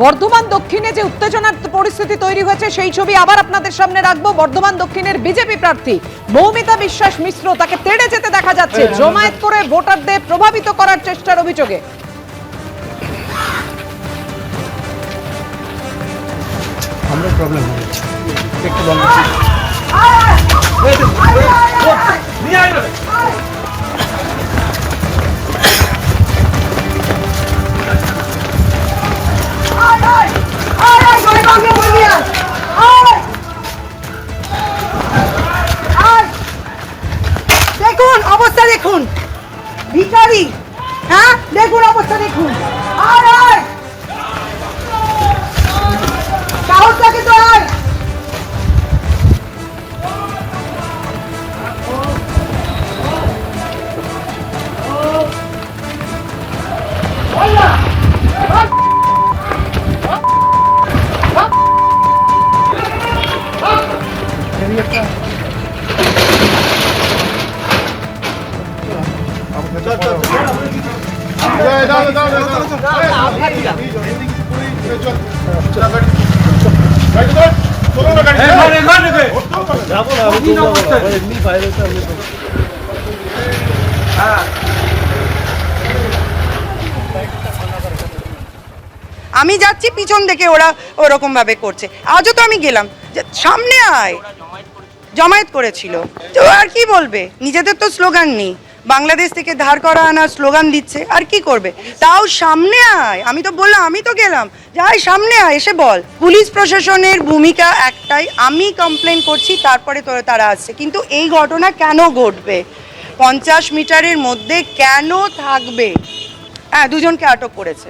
বর্ধমান দক্ষিণে যে উত্তেজনার পরিস্থিতি তৈরি হয়েছে সেই ছবি আবার আপনাদের সামনে রাখবো। বর্ধমান দক্ষিণের বিজেপি প্রার্থী মৌমিতা বিশ্বাস মিশ্র, তাকে তেড়ে যেতে দেখা যাচ্ছে জমায়েত করে ভোটারদের প্রভাবিত করার চেষ্টার অভিযোগে। আমরা প্রবলেম হচ্ছে একটু বন্ধ দেখুন অবস্থা, দেখুন ভিখারি, হ্যাঁ দেখুন অবস্থা, দেখুন সাহস থাকে তো আমি যাচ্ছি পিছন থেকে ওরা ওরকম ভাবে করছে। আজও তো আমি গেলাম, সামনে আয়, জমায়েত করেছিল তো আর কি বলবে, নিজেদের তো স্লোগান নেই, বাংলাদেশ থেকে ধার করা আনা স্লোগান দিচ্ছে, আর কি করবে, তাও সামনে আয়। আমি তো বললাম, আমি তো গেলাম, যাই সামনে আয়, এসে বল। পুলিশ প্রশাসনের ভূমিকা একটাই, আমি কমপ্লেন করছি তারপরে তারা আসছে, কিন্তু এই ঘটনা কেন ঘটবে, 50 মিটারের মধ্যে কেন থাকবে? হ্যাঁ, দুজনকে আটক করেছে।